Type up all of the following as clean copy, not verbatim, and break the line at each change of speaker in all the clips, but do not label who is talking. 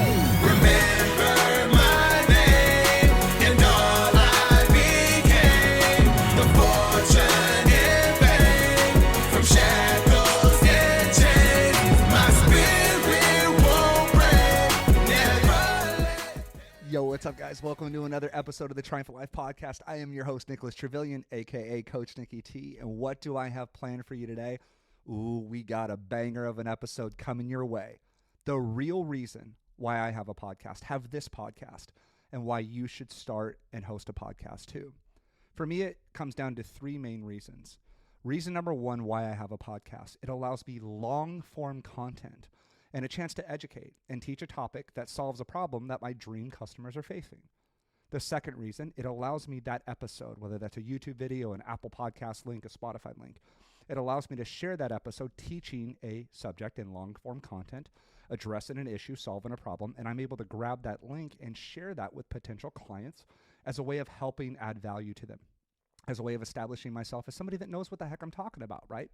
Remember my name and all I became. The fortune and fame from shackles and chains. My spirit won't break, never let.
Yo, what's up, guys? Welcome to another episode of the Triumphant Life Podcast. I am your host, Nicholas Trevelyan, a.k.a. Coach Nicky T. And what do I have planned for you today? Ooh, we got a banger of an episode coming your way. The real reason why I have this podcast, and why you should start and host a podcast too. For me, it comes down to three main reasons. Reason number one, why I have a podcast. It allows me long-form content and a chance to educate and teach a topic that solves a problem that my dream customers are facing. The second reason, it allows me that episode, whether that's a YouTube video, an Apple Podcast link, a Spotify link. It allows me to share that episode teaching a subject in long-form content, addressing an issue, solving a problem, and I'm able to grab that link and share that with potential clients as a way of helping add value to them, as a way of establishing myself as somebody that knows what the heck I'm talking about, right?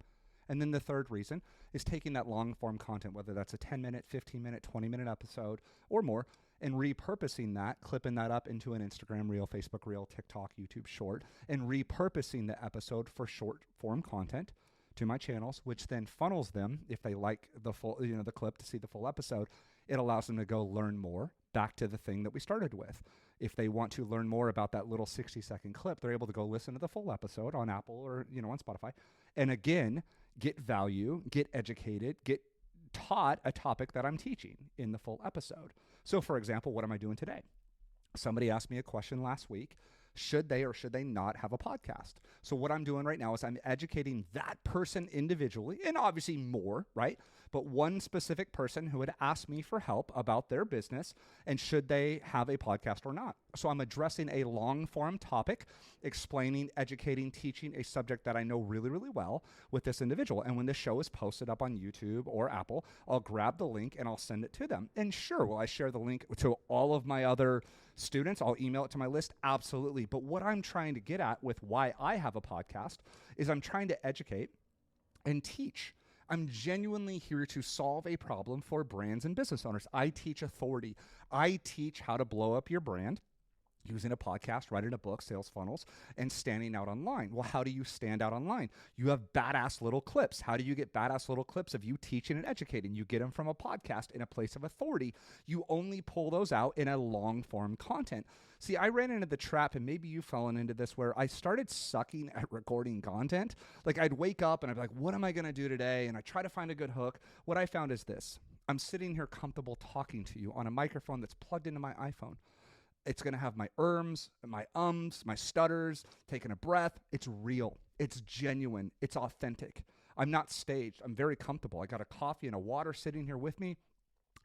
And then the third reason is taking that long-form content, whether that's a 10-minute, 15-minute, 20-minute episode or more, and repurposing that, clipping that up into an Instagram Reel, Facebook Reel, TikTok, YouTube Short, and repurposing the episode for short-form content to my channels, which then funnels them, if they like the full, the clip to see the full episode, it allows them to go learn more back to the thing that we started with. If they want to learn more about that little 60-second clip, they're able to go listen to the full episode on Apple or, on Spotify. And again, get value, get educated, get taught a topic that I'm teaching in the full episode. So for example, what am I doing today? Somebody asked me a question last week. Should they or should they not have a podcast? So what I'm doing right now is I'm educating that person individually, and obviously more, right? But one specific person who had asked me for help about their business and should they have a podcast or not. So I'm addressing a long-form topic, explaining, educating, teaching a subject that I know really, really well with this individual. And when this show is posted up on YouTube or Apple, I'll grab the link and I'll send it to them. And sure, will I share the link to all of my other students? I'll email it to my list. Absolutely. But what I'm trying to get at with why I have a podcast is I'm trying to educate and teach. I'm genuinely here to solve a problem for brands and business owners. I teach authority. I teach how to blow up your brand using a podcast, writing a book, sales funnels, and standing out online. Well, how do you stand out online? You have badass little clips. How do you get badass little clips of you teaching and educating? You get them from a podcast in a place of authority. You only pull those out in a long form content. See, I ran into the trap, and maybe you've fallen into this, where I started sucking at recording content. Like I'd wake up and I'd be like, what am I going to do today? And I try to find a good hook. What I found is this. I'm sitting here comfortable talking to you on a microphone that's plugged into my iPhone. It's going to have my my ums, my stutters, taking a breath. It's real. It's genuine. It's authentic. I'm not staged. I'm very comfortable. I got a coffee and a water sitting here with me.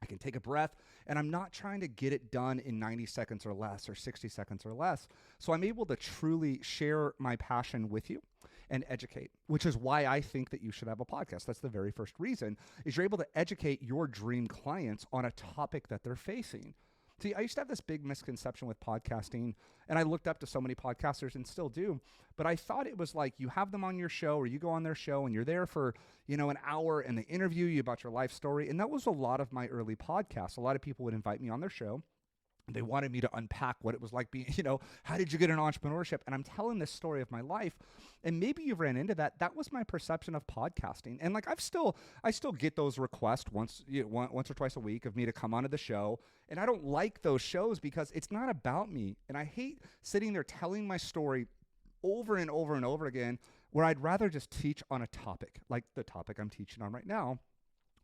I can take a breath, and I'm not trying to get it done in 90 seconds or less or 60 seconds or less. So I'm able to truly share my passion with you and educate, which is why I think that you should have a podcast. That's the very first reason, is you're able to educate your dream clients on a topic that they're facing. See, I used to have this big misconception with podcasting, and I looked up to so many podcasters and still do, but I thought it was like you have them on your show or you go on their show and you're there for, an hour and they interview you about your life story. And that was a lot of my early podcasts. A lot of people would invite me on their show. They wanted me to unpack what it was like being, how did you get into entrepreneurship? And I'm telling this story of my life. And maybe you've ran into that. That was my perception of podcasting. And like I still get those requests once or twice a week of me to come onto the show. And I don't like those shows because it's not about me. And I hate sitting there telling my story over and over and over again, where I'd rather just teach on a topic, like the topic I'm teaching on right now,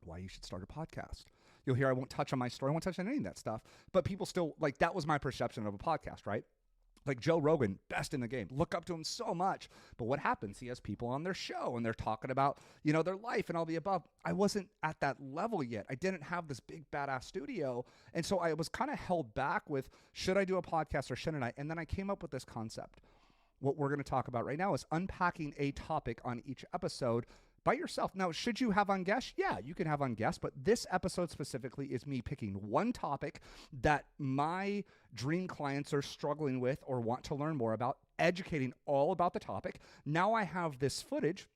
why you should start a podcast. You'll hear I won't touch on my story. I won't touch on any of that stuff. But people still, that was my perception of a podcast, right? Like Joe Rogan, best in the game. Look up to him so much. But what happens? He has people on their show, and they're talking about, their life and all the above. I wasn't at that level yet. I didn't have this big, badass studio. And so I was kind of held back with, should I do a podcast or shouldn't I? And then I came up with this concept. What we're going to talk about right now is unpacking a topic on each episode by yourself. Now, should you have on guests? Yeah, you can have on guests, but this episode specifically is me picking one topic that my dream clients are struggling with or want to learn more about, educating all about the topic. Now I have this footage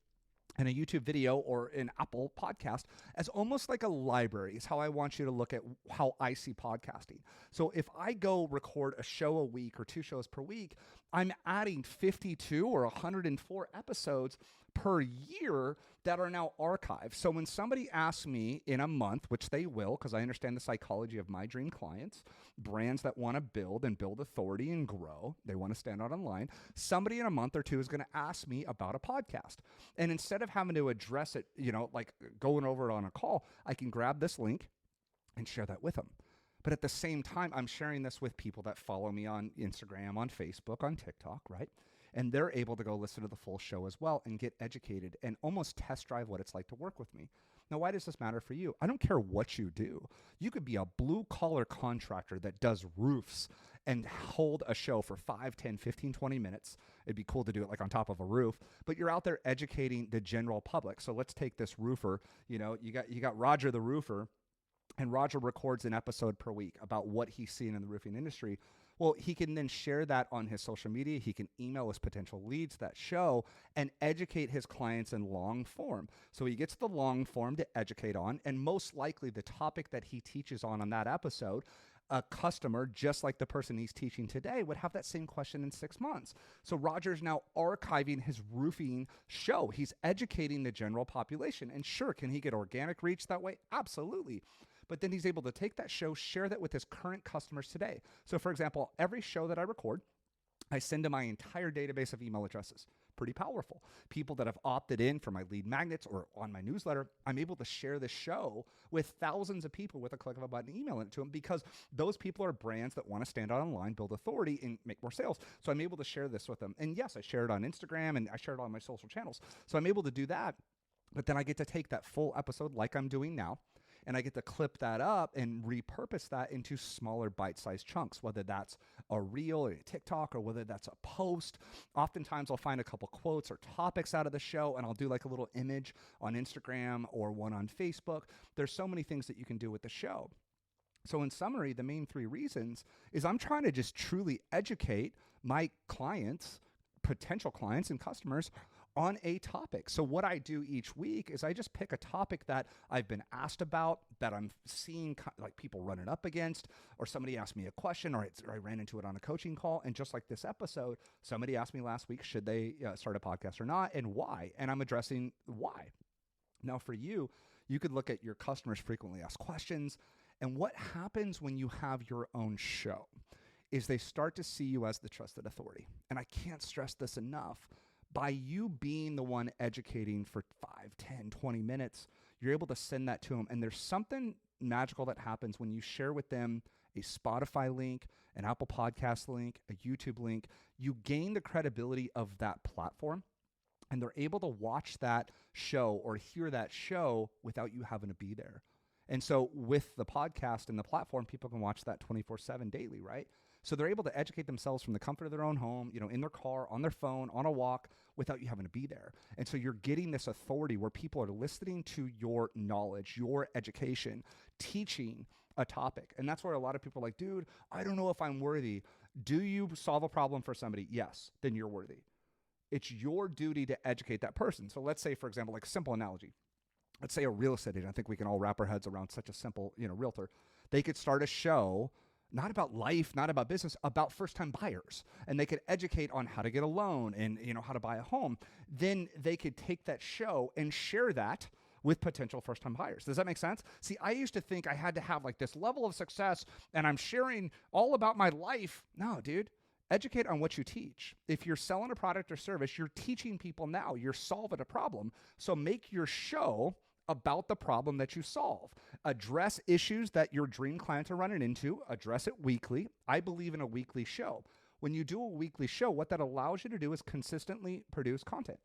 and a YouTube video or an Apple podcast as almost like a library is how I want you to look at how I see podcasting. So if I go record a show a week or 2 shows per week, I'm adding 52 or 104 episodes per year that are now archived. So when somebody asks me in a month, which they will, because I understand the psychology of my dream clients, brands that want to build authority and grow, they want to stand out online, somebody in a month or 2 is going to ask me about a podcast. And instead of having to address it, like going over it on a call, I can grab this link and share that with them. But at the same time, I'm sharing this with people that follow me on Instagram, on Facebook, on TikTok, right? And they're able to go listen to the full show as well and get educated and almost test drive what it's like to work with me. Now, why does this matter for you? I don't care what you do. You could be a blue collar contractor that does roofs and hold a show for 5, 10, 15, 20 minutes. It'd be cool to do it like on top of a roof, but you're out there educating the general public. So let's take this roofer, you got Roger the roofer, and Roger records an episode per week about what he's seeing in the roofing industry. Well, he can then share that on his social media. He can email his potential leads that show and educate his clients in long form. So he gets the long form to educate on, and most likely the topic that he teaches on that episode, a customer, just like the person he's teaching today, would have that same question in 6 months. So Roger's now archiving his roofing show. He's educating the general population. And sure, can he get organic reach that way? Absolutely. But then he's able to take that show, share that with his current customers today. So for example, every show that I record, I send to my entire database of email addresses. Pretty powerful. People that have opted in for my lead magnets or on my newsletter, I'm able to share this show with thousands of people with a click of a button, emailing it to them, because those people are brands that want to stand out online, build authority, and make more sales. So I'm able to share this with them. And yes, I share it on Instagram and I share it on my social channels. So I'm able to do that. But then I get to take that full episode like I'm doing now, and I get to clip that up and repurpose that into smaller bite-sized chunks, whether that's a reel or a TikTok or whether that's a post. Oftentimes I'll find a couple quotes or topics out of the show, and I'll do like a little image on Instagram or one on Facebook. There's so many things that you can do with the show. So in summary, the main 3 reasons is I'm trying to just truly educate my clients, potential clients and customers on a topic. So what I do each week is I just pick a topic that I've been asked about, that I'm seeing like people running up against, or somebody asked me a question, or I ran into it on a coaching call. And just like this episode, somebody asked me last week, should they start a podcast or not, and why? And I'm addressing why. Now for you, you could look at your customers frequently asked questions. And what happens when you have your own show is they start to see you as the trusted authority. And I can't stress this enough. By you being the one educating for 5, 10, 20 minutes, you're able to send that to them. And there's something magical that happens when you share with them a Spotify link, an Apple Podcast link, a YouTube link. You gain the credibility of that platform, and they're able to watch that show or hear that show without you having to be there. And so with the podcast and the platform, people can watch that 24/7 daily, right? So they're able to educate themselves from the comfort of their own home, in their car, on their phone, on a walk, without you having to be there. And so you're getting this authority where people are listening to your knowledge, your education, teaching a topic. And that's where a lot of people are like, dude, I don't know if I'm worthy. Do you solve a problem for somebody? Yes, then you're worthy. It's your duty to educate that person. So let's say, for example, like a simple analogy. Let's say a real estate agent. I think we can all wrap our heads around such a simple, realtor. They could start a show not about life, not about business, about first-time buyers. And they could educate on how to get a loan and, how to buy a home. Then they could take that show and share that with potential first-time buyers. Does that make sense? See, I used to think I had to have like this level of success and I'm sharing all about my life. No, dude. Educate on what you teach. If you're selling a product or service, you're teaching people now. You're solving a problem. So make your show about the problem that you solve. Address issues that your dream clients are running into. Address it weekly. I believe in a weekly show. When you do a weekly show, what that allows you to do is consistently produce content.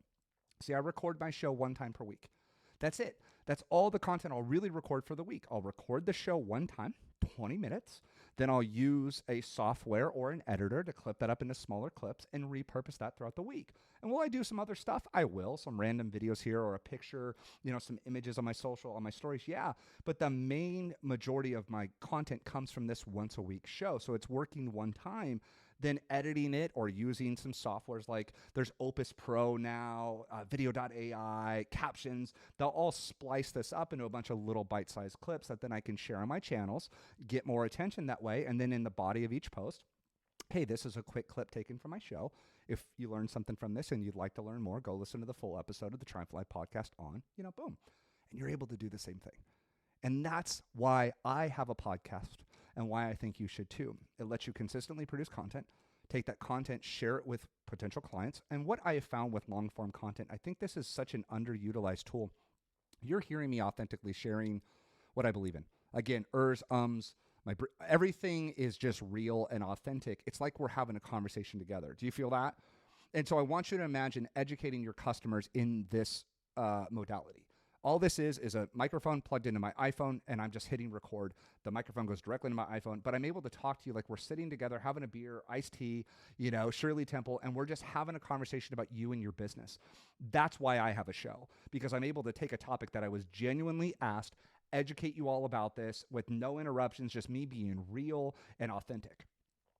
See, I record my show 1 time per week. That's it. That's all the content I'll really record for the week. I'll record the show 1 time, 20 minutes. Then I'll use a software or an editor to clip that up into smaller clips and repurpose that throughout the week. And will I do some other stuff? I will. Some random videos here or a picture, some images on my social, on my stories. Yeah. But the main majority of my content comes from this once a week show. So it's working 1 time. then editing it or using some softwares like there's Opus Pro now, Video.ai, Captions. They'll all splice this up into a bunch of little bite-sized clips that then I can share on my channels, get more attention that way, and then in the body of each post, hey, this is a quick clip taken from my show. If you learned something from this and you'd like to learn more, go listen to the full episode of the Triumph Life podcast on, boom. And you're able to do the same thing. And that's why I have a podcast and why I think you should too. It lets you consistently produce content, take that content, share it with potential clients. And what I have found with long form content, I think this is such an underutilized tool. You're hearing me authentically sharing what I believe in. Again, everything is just real and authentic. It's like we're having a conversation together. Do you feel that? And so I want you to imagine educating your customers in this modality. All this is a microphone plugged into my iPhone, and I'm just hitting record. The microphone goes directly into my iPhone, but I'm able to talk to you like we're sitting together, having a beer, iced tea, Shirley Temple, and we're just having a conversation about you and your business. That's why I have a show, because I'm able to take a topic that I was genuinely asked, educate you all about this with no interruptions, just me being real and authentic.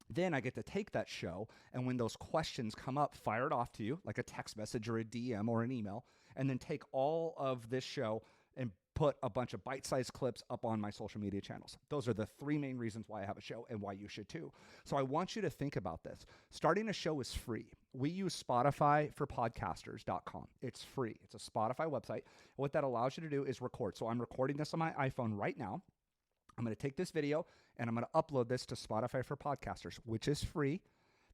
Then I get to take that show, and when those questions come up, fire it off to you like a text message or a DM or an email, and then take all of this show and put a bunch of bite-sized clips up on my social media channels. Those are the three main reasons why I have a show and why you should too. So I want you to think about this. Starting a show is free. We use Spotify for podcasters.com. It's free. It's a Spotify website. What that allows you to do is record. So I'm recording this on my iPhone right now. I'm going to take this video and I'm going to upload this to Spotify for Podcasters, which is free.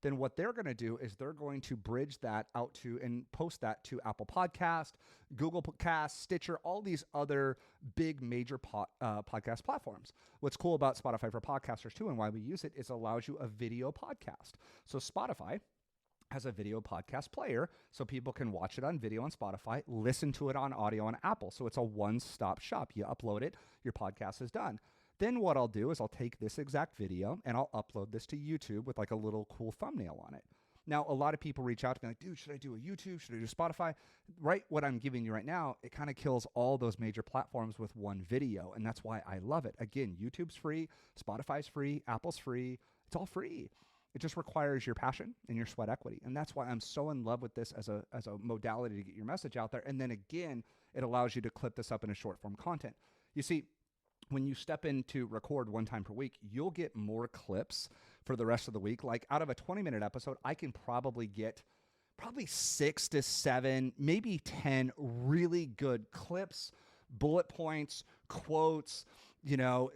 Then what they're going to do is they're going to bridge that out to and post that to Apple Podcast, Google Podcast, Stitcher, all these other big major podcast platforms. What's cool about Spotify for Podcasters too, and why we use it, is it allows you a video podcast. So Spotify has a video podcast player, so people can watch it on video on Spotify, listen to it on audio on Apple. So it's a one-stop shop. You upload it, your podcast is done. Then what I'll do is I'll take this exact video and I'll upload this to YouTube with like a little cool thumbnail on it. Now, a lot of people reach out to me like, dude, should I do a YouTube? Should I do Spotify? Right, what I'm giving you right now, it kind of kills all those major platforms with one video, and that's why I love it. Again, YouTube's free, Spotify's free, Apple's free. It's all free. It just requires your passion and your sweat equity, and that's why I'm so in love with this as a modality to get your message out there. And then again, it allows you to clip this up in a short form content. You see, when you step in to record one time per week, you'll get more clips for the rest of the week. Like out of a 20-minute episode, I can probably get 6 to 7, maybe 10 really good clips, bullet points, quotes,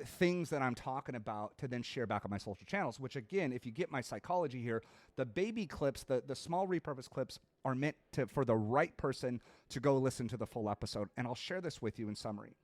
things that I'm talking about to then share back on my social channels, which again, if you get my psychology here, the baby clips, the small repurposed clips are meant for the right person to go listen to the full episode. And I'll share this with you in summary.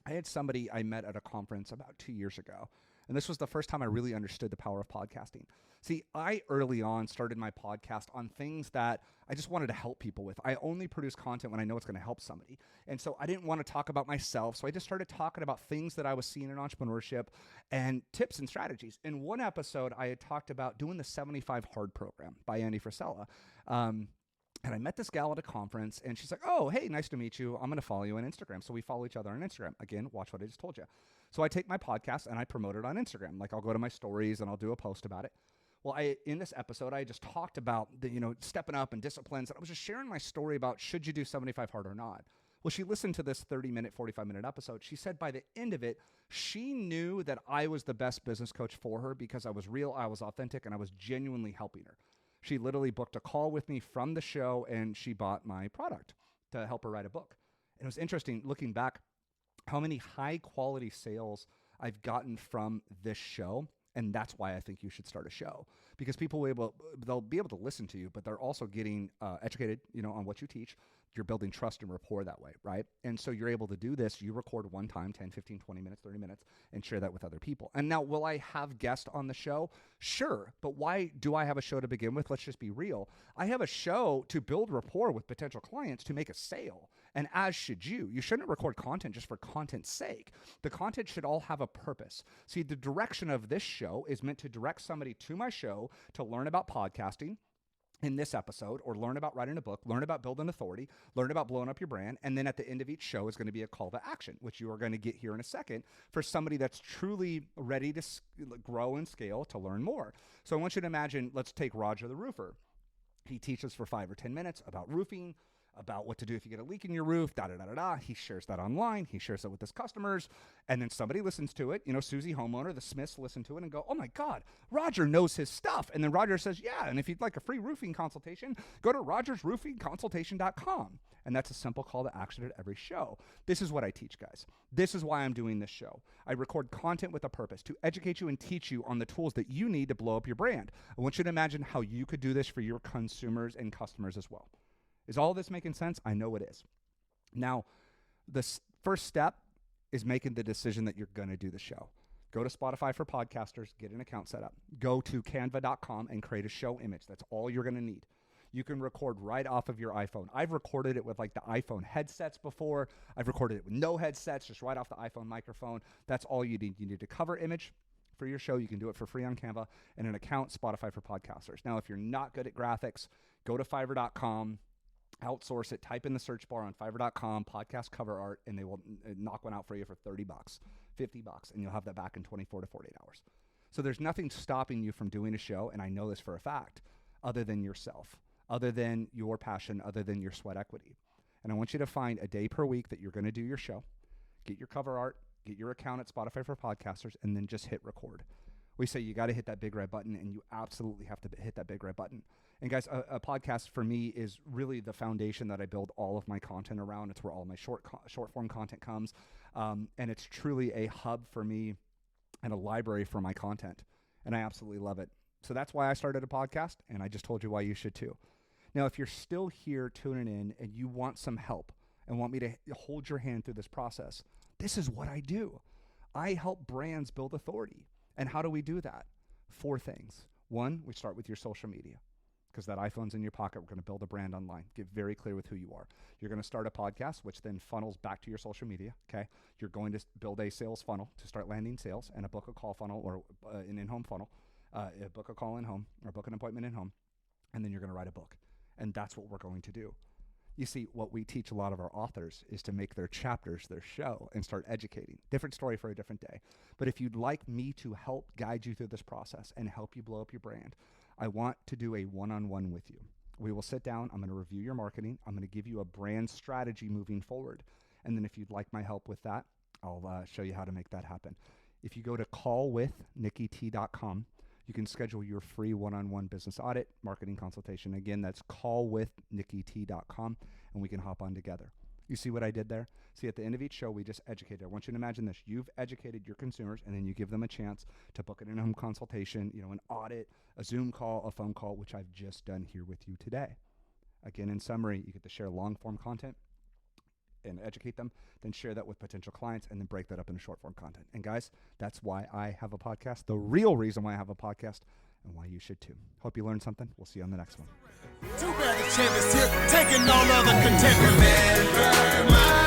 I had somebody I met at a conference about 2 years ago, and this was the first time I really understood the power of podcasting. See, I early on started my podcast on things that I just wanted to help people with. I only produce content when I know it's going to help somebody. And so I didn't want to talk about myself, so I just started talking about things that I was seeing in entrepreneurship and tips and strategies. In one episode, I had talked about doing the 75 Hard program by Andy Frisella. And I met this gal at a conference, and she's like, oh, hey, nice to meet you. I'm going to follow you on Instagram. So we follow each other on Instagram. Again, watch what I just told you. So I take my podcast, and I promote it on Instagram. Like, I'll go to my stories, and I'll do a post about it. Well, in this episode, I just talked about the, stepping up and disciplines. And I was just sharing my story about should you do 75 Hard or not. Well, she listened to this 30-minute, 45-minute episode. She said by the end of it, she knew that I was the best business coach for her because I was real, I was authentic, and I was genuinely helping her. She literally booked a call with me from the show, and she bought my product to help her write a book. And it was interesting looking back how many high-quality sales I've gotten from this show, and that's why I think you should start a show. Because people they'll be able to listen to you, but they're also getting educated, on what you teach. You're building trust and rapport that way, right? And so you're able to do this. You record one time, 10, 15, 20 minutes, 30 minutes, and share that with other people. And now, will I have guests on the show? Sure. But why do I have a show to begin with? Let's just be real. I have a show to build rapport with potential clients to make a sale. And as should you. You shouldn't record content just for content's sake. The content should all have a purpose. See, the direction of this show is meant to direct somebody to my show to learn about podcasting, in this episode, or learn about writing a book, learn about building authority, learn about blowing up your brand. And then at the end of each show is going to be a call to action, which you are going to get here in a second for somebody that's truly ready to grow and scale to learn more. So I want you to imagine, let's take Roger the roofer. He teaches for 5 or 10 minutes about roofing, about what to do if you get a leak in your roof, da-da-da-da-da. He shares that online. He shares that with his customers. And then somebody listens to it. You know, Susie Homeowner, the Smiths listen to it and go, oh my God, Roger knows his stuff. And then Roger says, yeah, and if you'd like a free roofing consultation, go to rogersroofingconsultation.com. And that's a simple call to action at every show. This is what I teach, guys. This is why I'm doing this show. I record content with a purpose, to educate you and teach you on the tools that you need to blow up your brand. I want you to imagine how you could do this for your consumers and customers as well. Is all this making sense? I know it is. Now, the first step is making the decision that you're going to do the show. Go to Spotify for Podcasters, get an account set up. Go to canva.com and create a show image. That's all you're going to need. You can record right off of your iPhone. I've recorded it with like the iPhone headsets before. I've recorded it with no headsets, just right off the iPhone microphone. That's all you need. You need a cover image for your show. You can do it for free on Canva, and an account, Spotify for Podcasters. Now, if you're not good at graphics, go to Fiverr.com. Outsource it, type in the search bar on Fiverr.com, podcast cover art, and they will knock one out for you for $30, $50, and you'll have that back in 24 to 48 hours. So there's nothing stopping you from doing a show, and I know this for a fact, other than yourself, other than your passion, other than your sweat equity. And I want you to find a day per week that you're going to do your show, get your cover art, get your account at Spotify for Podcasters, and then just hit record. We say you got to hit that big red button, and you absolutely have to hit that big red button. And guys, a podcast for me is really the foundation that I build all of my content around. It's where all my short form content comes. And it's truly a hub for me and a library for my content. And I absolutely love it. So that's why I started a podcast, and I just told you why you should too. Now, if you're still here tuning in and you want some help and want me to hold your hand through this process, this is what I do. I help brands build authority. And how do we do that? 4 things. 1, we start with your social media, because that iPhone's in your pocket. We're going to build a brand online. Get very clear with who you are. You're going to start a podcast, which then funnels back to your social media, okay? You're going to build a sales funnel to start landing sales, and a book a call funnel, or an in-home funnel, book a call in home, or book an appointment in home, and then you're going to write a book. And that's what we're going to do. You see, what we teach a lot of our authors is to make their chapters their show and start educating. Different story for a different day. But if you'd like me to help guide you through this process and help you blow up your brand, I want to do a one-on-one with you. We will sit down. I'm going to review your marketing. I'm going to give you a brand strategy moving forward. And then if you'd like my help with that, I'll show you how to make that happen. If you go to callwithnickit.com, you can schedule your free one-on-one business audit marketing consultation. Again, that's callwithnickit.com, and we can hop on together. You see what I did there? See, at the end of each show, we just educated. I want you to imagine this. You've educated your consumers, and then you give them a chance to book an in-home consultation, an audit, a Zoom call, a phone call, which I've just done here with you today. Again, in summary, you get to share long-form content and educate them, then share that with potential clients, and then break that up into short-form content. And guys, that's why I have a podcast, the real reason why I have a podcast, and why you should too. Hope you learned something. We'll see you on the next one.
Too bad the champ is here, taking all other contenders. Remember my